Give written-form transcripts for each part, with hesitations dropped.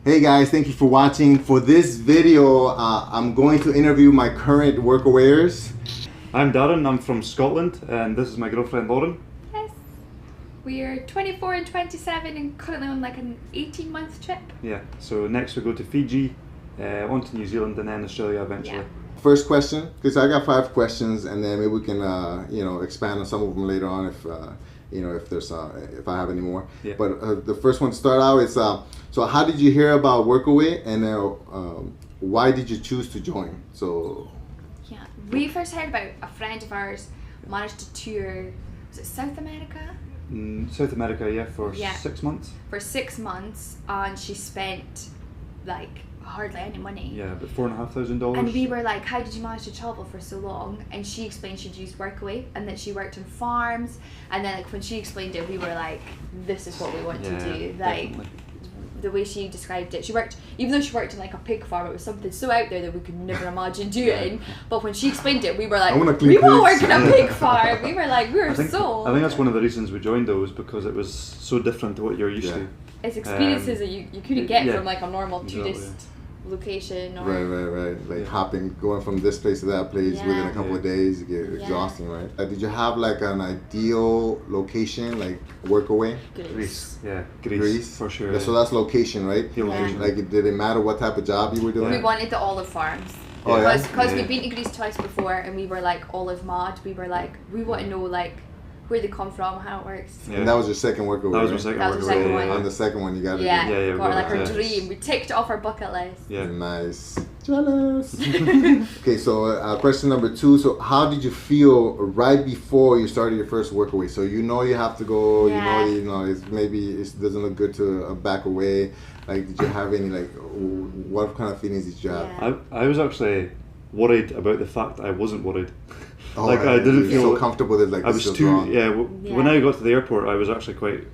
Hey guys, thank you for watching. For this video, I'm going to interview my current workawayers. I'm Darren, I'm from Scotland, and this is my girlfriend Lauren. Yes. We are 24 and 27 and currently on like an 18-month trip. Yeah, so next we go to Fiji, on to New Zealand, and then Australia eventually. Yeah. First question, because I got 5 questions, and then maybe we can, expand on some of them later on if I have any more. Yeah. But the first one to start out is, so how did you hear about Workaway, and why did you choose to join? So. Yeah, we first heard about a friend of ours managed to tour, was it South America? South America, yeah, for 6 months. For 6 months, and she spent like hardly any money. Yeah, about $4,500. And we were like, how did you manage to travel for so long? And she explained she'd used Workaway and that she worked on farms. And then like when she explained it, we were like, this is what we want to do. Like definitely. The way she described it, she worked, even though she worked in like a pig farm, it was something so out there that we could never imagine doing. But when she explained it, we were like, we want to work in a pig farm. We were like, I think that's one of the reasons we joined though, is because it was so different to what you're used to. It's experiences that you couldn't get from like a normal tourist location. Or Right. Like going from this place to that place within a couple of days, you get exhausting, right? Did you have like an ideal location, like Workaway? Greece. Yeah, Greece for sure. So that's location, right? Location. Like, did it matter what type of job you were doing? We wanted the olive farms. Because we'd been to Greece twice before and we were like olive mad. We were like, we want to know like where they come from, how it works. Yeah. And that was your second Workaway. That was my second Workaway. On the second one, you got it. Yeah, got like our dream. We ticked it off our bucket list. Yeah. Nice. Jealous. Okay, so question number 2. So how did you feel right before you started your first Workaway? So you have to go. Yeah. You know, it doesn't look good to back away. Like, did you have any what kind of feelings did you have? Yeah. I was actually worried about the fact that I wasn't worried. Oh, like I didn't feel so comfortable that I was too wrong. When I got to the airport, I was actually quite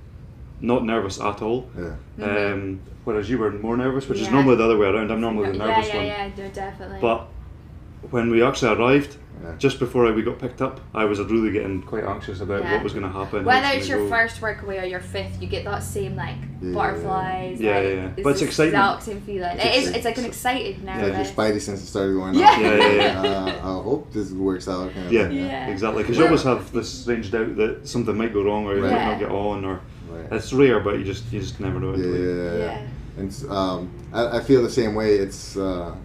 not nervous at all. Yeah. Whereas you were more nervous, which is normally the other way around. I'm normally the nervous one. Yeah, definitely. But when we actually arrived, just before we got picked up, I was really getting quite anxious about what was going to happen. Whether it's your first Workaway or your 5th, you get that same butterflies. Yeah. But it's exciting. The exact same feeling. It's like an excited nervous. Yeah, your spidey senses started going off. Yeah. I hope this works out. Yeah, exactly. Because you always have this strange doubt that something might go wrong or you might not get on, or it's rare, but you just never know. Yeah. And I feel the same way. It's I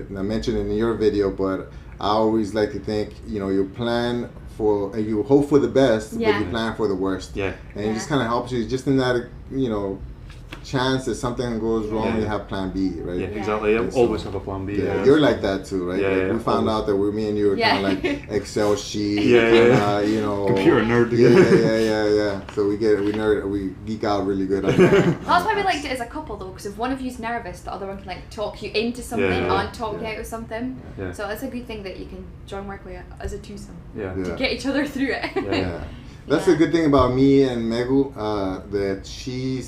mentioned in your video, but I always like to think, you plan for, and you hope for the best, but you plan for the worst. Yeah. And it just kind of helps you, just in that, chance that something goes wrong, you have plan B, right? Yeah, exactly. You always have a plan B. Yeah. You're like that too, right? Yeah, we found out that me and you were kind of like Excel sheet. Computer nerd. Yeah. So we geek out really good on that. That's why we liked it as a couple though, because if one of you's nervous, the other one can like talk you into something and talk you out of something. Yeah. So it's a good thing that you can join Workaway as a twosome to get each other through it. Yeah. That's the good thing about me and Megu, that she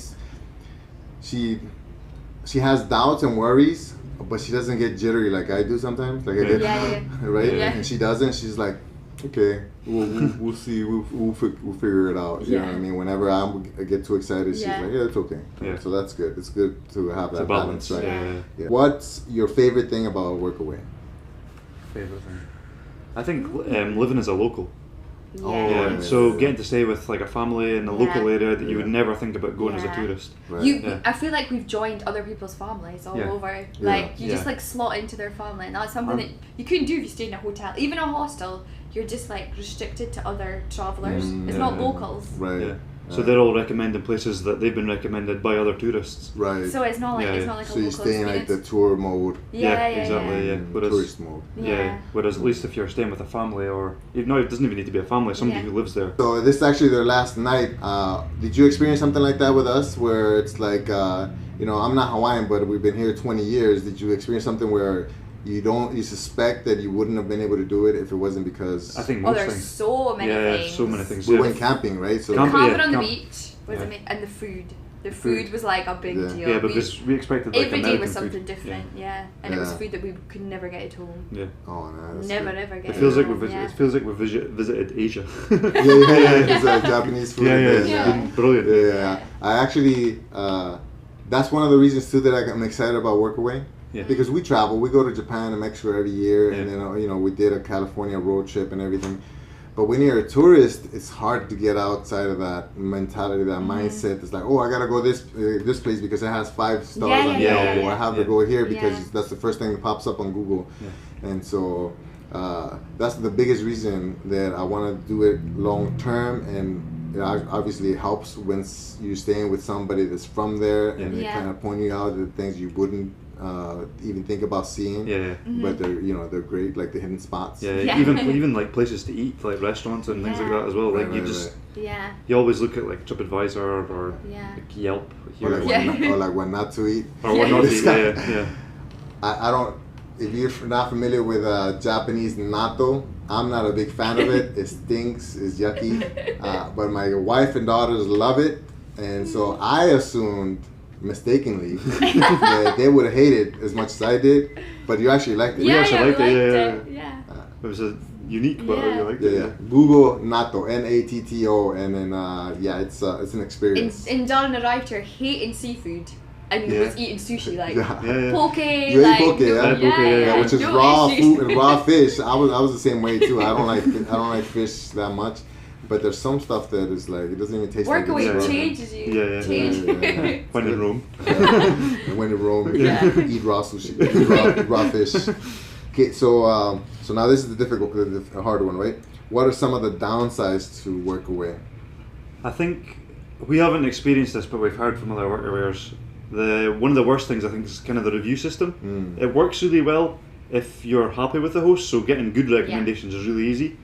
has doubts and worries, but she doesn't get jittery like I do sometimes. Like I get, right? Yeah. And she doesn't. She's like, okay, we'll see. We'll figure it out. You know what I mean? Whenever I get too excited, she's like, yeah, it's okay. Yeah. So that's good. It's good to have that balance, right? Yeah. What's your favorite thing about Workaway? Favorite thing? I think living as a local. So getting to stay with like a family in a local area that you would never think about going as a tourist. Right. I feel like we've joined other people's families all over. Like you just like slot into their family, and that's something that you couldn't do if you stayed in a hotel. Even a hostel, you're just like restricted to other travellers. It's not locals. Right. Yeah. So they're all recommending places that they've been recommended by other tourists. Right. So it's not like a local. So you stay in like the tour mode. Exactly. Whereas, tourist mode. Whereas at least if you're staying with a family, or it doesn't even need to be a family, somebody who lives there. So this is actually their last night. Did you experience something like that with us, where it's like, I'm not Hawaiian, but we've been here 20 years. Did you experience something where you suspect that you wouldn't have been able to do it if it wasn't because... I think most there's things. so many things. So many things. We went camping, right? So camping on the beach was and the food. The food was like a big deal. Yeah, because we expected like every day was something food. different. And it was food that we could never get at home. Yeah. Oh no. Never ever get. It feels like it feels like we visited Asia. It's Japanese food. It's been brilliant. Yeah. I actually that's one of the reasons too that I'm excited about Workaway. Yeah. Because we travel, we go to Japan and Mexico every year, Yeah. and then, you know, we did a California road trip and everything. But when you're a tourist, it's hard to get outside of that mentality, that mindset. It's like, oh, I gotta go this place because it has 5 stars on Yelp, or I have to go here because that's the first thing that pops up on Google. Yeah. And so that's the biggest reason that I want to do it long term, and obviously it helps when you're staying with somebody that's from there, and they kind of point you out the things you wouldn't even think about seeing, but they're great, like the hidden spots. Even like places to eat, like restaurants and things like that as well. Like you always look at like TripAdvisor or like Yelp here, or like what not to eat, or what not to eat. I don't. If you're not familiar with Japanese natto, I'm not a big fan of it. It stinks, it's yucky, but my wife and daughters love it, and so I assumed mistakenly that they would hate it as much as I did, but you actually liked it. We actually liked it. It was a unique, but you liked it. Google natto, Natto, and then it's an experience. And Darren arrived here hating seafood, and he was eating sushi, like poke, you like poke, which is raw food and raw fish. I was the same way too. I don't like fish that much. But there's some stuff that is like, it doesn't even taste like Workaway changes you. When in Rome. When in Rome, eat raw sushi, eat raw fish. Okay, so now this is the hard one, right? What are some of the downsides to Workaway? I think we haven't experienced this, but we've heard from other Workawayers. One of the worst things I think is kind of the review system. It works really well if you're happy with the host, so getting good recommendations is really easy.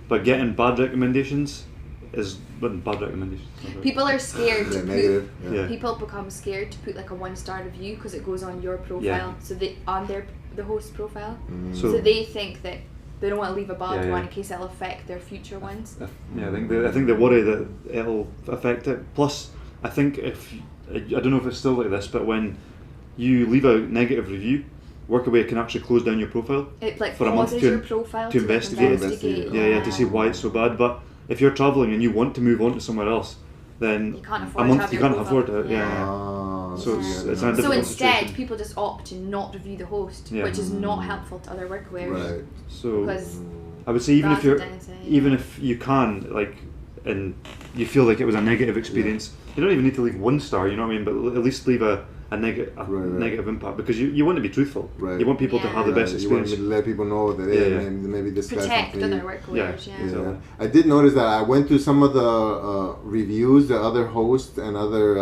But getting bad recommendations is bad recommendations. People are scared to negative. put. People become scared to put like a 1-star review because it goes on your profile. So they on the host profile. So they think that they don't want to leave a bad one in case it'll affect their future ones. I think they worry that it'll affect it. Plus, I think I don't know if it's still like this, but when you leave a negative review, Workaway can actually close down your profile for a month to investigate it. To see why it's so bad. But if you're traveling and you want to move on to somewhere else, then you can't afford it. So instead, people just opt to not review the host, which is not helpful to other Workawayers. Right. So because I would say even if you can and you feel like it was a negative experience, you don't even need to leave 1 star. You know what I mean? But at least leave a negative impact, because you want to be truthful. Right. You want people to have the best experience. You want to let people know that maybe this guy's protect other Workawayers. I did notice that I went through some of the reviews that other hosts and other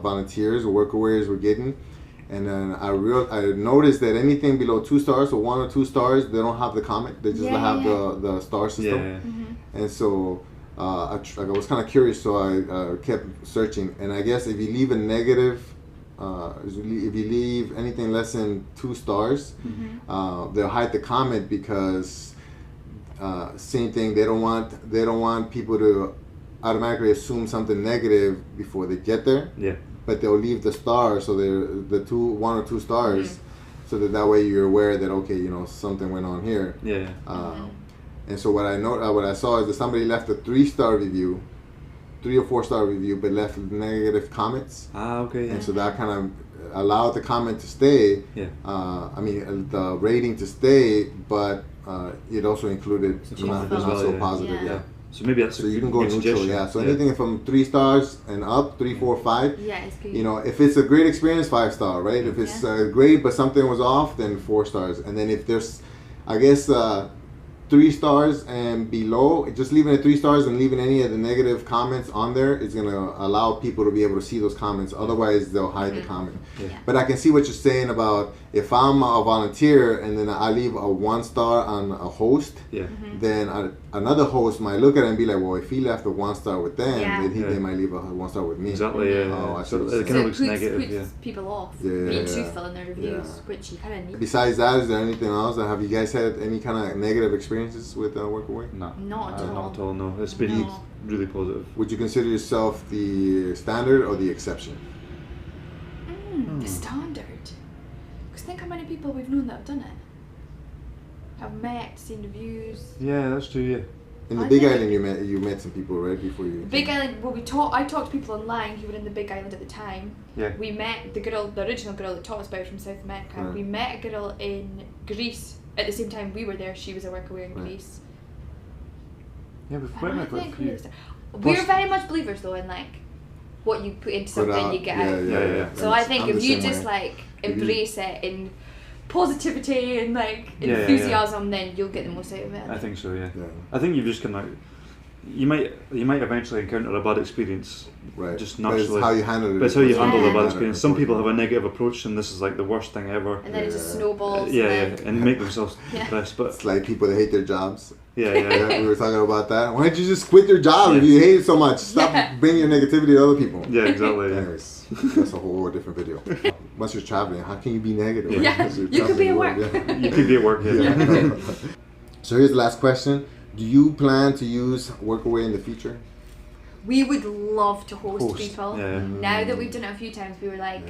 volunteers or Workawayers were getting, and then I noticed that anything below 2 stars, so 1 or 2 stars, they don't have the comment. They just have the star system. And so I was kind of curious, so I kept searching, and I guess if you leave a negative. If you leave anything less than 2 stars, they'll hide the comment because same thing. They don't want people to automatically assume something negative before they get there. Yeah. But they'll leave the star, so they're the 1 or 2 stars, so that way you're aware that something went on here. Yeah. And so what I saw is that somebody left a 3-star review. 3 or 4 star review, but left negative comments. And so that kind of allowed the comment to stay. The rating to stay, but it also included not so positive. So maybe that's you can go neutral. So anything from 3 stars and up, 3, 4, 5. It's good. If it's a great experience, 5 star, right? If it's great but something was off, then 4 stars. And then if there's, I guess. 3 stars and below, just leaving it 3 stars and leaving any of the negative comments on there is going to allow people to be able to see those comments. Otherwise, they'll hide the comment. But I can see what you're saying about if I'm a volunteer and then I leave a 1 star on a host, then another host might look at it and be like, well, if he left a 1 star with them, then they might leave a 1 star with me. Exactly. So it kind of looks negative. Puts people off being truthful in their reviews, which you kind of need. Besides that, is there anything else? Have you guys had any kind of negative experiences with Workaway? No, not at all. No, it's been really positive. Would you consider yourself the standard or the exception? The standard. Because think how many people we've known that have done it. Have met, seen reviews. Yeah, that's true. In the Big Island, you met some people right before you. Big Island. Well, I talked to people online who were in the Big Island at the time. Yeah. We met the original girl that taught us about from South America. Right. We met a girl in Greece at the same time we were there. She was a workaway in Greece. Yeah, we've quite met quite a few. We're very much believers though in like what you put into something you get out. Yeah. So I think if you just like embrace it in positivity and like enthusiasm, then you'll get the most out of it. I think so. Yeah. I think you've just kind of. You might eventually encounter a bad experience, right? Just naturally. But it's how you handle it. But it's how you handle the bad experience. Some people have a negative approach, and this is like the worst thing ever. And then it just snowballs. And make themselves depressed. But it's like people that hate their jobs. Yeah. We were talking about that. Why don't you just quit your job if you hate it so much? Stop bringing your negativity to other people. Yeah, exactly. Anyways, that's a whole different video. Once you're traveling, how can you be negative? You could be at work. You could be at work. Yeah. So here's the last question. Do you plan to use Workaway in the future? We would love to host people. Yeah. Now that we've done it a few times, we were like,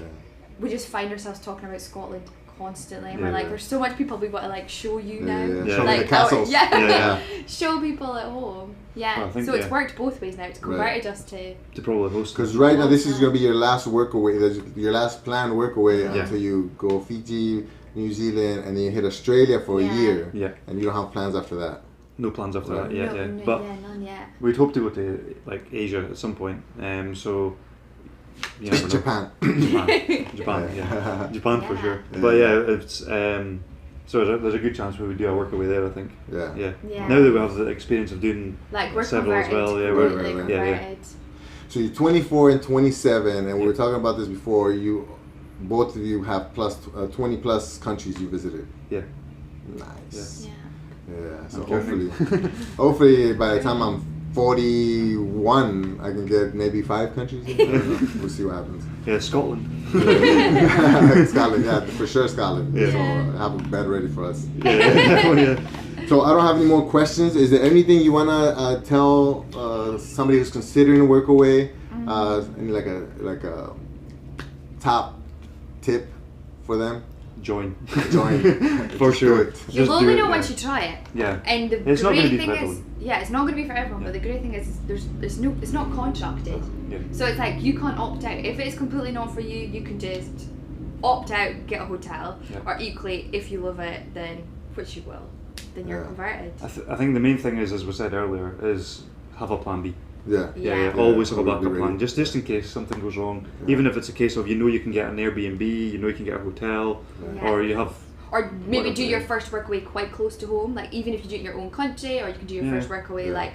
we just find ourselves talking about Scotland constantly. And we're like, there's so much people we want to like show you now. Show like the castles. Show people at home. Yeah. Well, so it's worked both ways now. It's converted us to probably host. Because right now this is going to be your last Workaway, your last planned Workaway until you go Fiji, New Zealand, and then you hit Australia for a year. Yeah. And you don't have plans after that. No plans after that. No, But none yet. we'd hope to go to like Asia at some point. So. You never know. Japan. Japan for sure. But it's so there's a good chance we would do a Workaway there. I think. Yeah. Now that we have the experience of doing like we're several as well, converted. So you're 24 and 27, and we were talking about this before. Both of you have 20 plus countries you visited. Yeah. Nice. Yeah. So I'm hopefully by the time I'm 41, I can get maybe 5 countries. We'll see what happens. Yeah, Scotland. Scotland, for sure, Scotland. Yeah. So have a bed ready for us. Yeah. So I don't have any more questions. Is there anything you wanna tell somebody who's considering a Workaway? Any like a top tip for them? Join. For sure. You'll only know once you try it. Yeah. And the it's great not thing is, it's not going to be for everyone. But the great thing is, it's not contracted. Yeah. So it's like you can't opt out. If it's completely not for you, you can just opt out, get a hotel, or equally, if you love it, then which you will, then you're converted. I think the main thing is, as we said earlier, is have a plan B. Yeah. Always have a backup plan, just in case something goes wrong. Even if it's a case of you can get an Airbnb, you can get a hotel, or you have. Or maybe do your first Workaway quite close to home, like even if you do it in your own country, or you can do your first Workaway like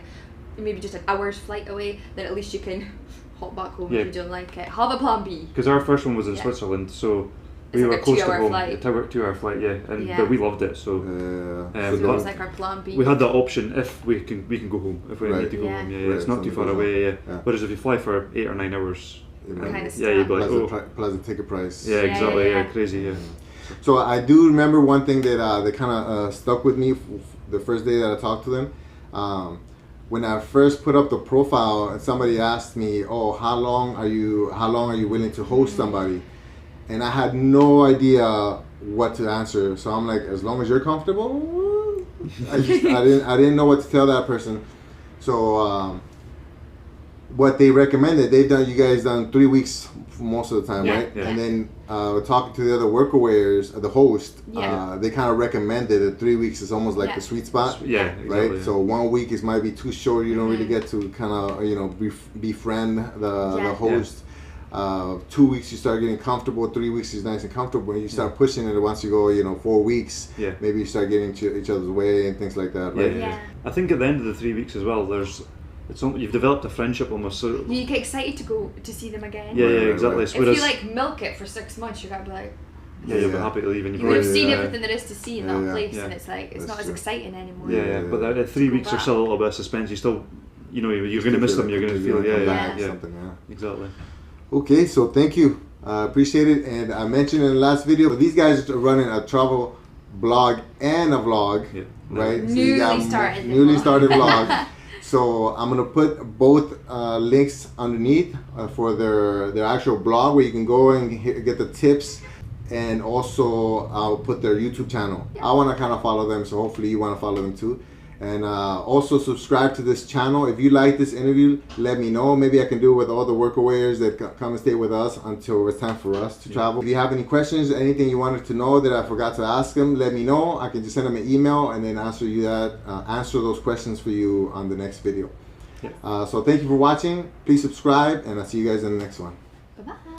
maybe just an hour's flight away. Then at least you can hop back home if you don't like it. Have a plan B. Because our first one was in Switzerland, so. We were close to home. A 2-hour flight, but we loved it. So, so it was like our plan B. We had that option if we can go home if we need to go home. It's not too far away. Whereas if you fly for 8 or 9 hours, you'd be like, plus the ticket price. Yeah, exactly. Crazy. So I do remember one thing that kind of stuck with me the first day that I talked to them. When I first put up the profile, somebody asked me, "Oh, how long are you willing to host somebody?" And I had no idea what to answer, so I'm like, as long as you're comfortable. I didn't know what to tell that person. So what they recommended, you guys done 3 weeks most of the time, right? Yeah. And then talking to the other Workawayers, the host, they kind of recommended that 3 weeks is almost like the sweet spot. Yeah, exactly, right. So 1 week might be too short. You don't really get to kind of befriend the host. 2 weeks you start getting comfortable. 3 weeks is nice and comfortable. And you start pushing it once you go 4 weeks. Yeah. Maybe you start getting to each other's way and things like that. Right? Yeah. I think at the end of the 3 weeks as well, you've developed a friendship almost. So you get excited to go to see them again. Yeah, exactly. If you milk it for 6 months, you're gonna be like. You'll be happy to leave. And you would have seen everything there is to see in that place, and it's like it's not as exciting anymore. Yeah. But at 3 weeks or still a little bit of suspense. You still, you're gonna miss them. You're gonna feel something. Exactly. Okay, so thank you. Appreciate it. And I mentioned in the last video, these guys are running a travel blog and a vlog, right? Newly started vlog. So I'm gonna put both links underneath for their actual blog where you can go and get the tips, and also I'll put their YouTube channel. I want to kind of follow them, so hopefully you want to follow them too. And also subscribe to this channel. If you like this interview, let me know. Maybe I can do it with all the workawayers that come and stay with us until it's time for us to travel. If you have any questions, anything you wanted to know that I forgot to ask them, let me know. I can just send them an email and then answer those questions for you on the next video. So thank you for watching. Please subscribe, and I'll see you guys in the next one. Bye-bye.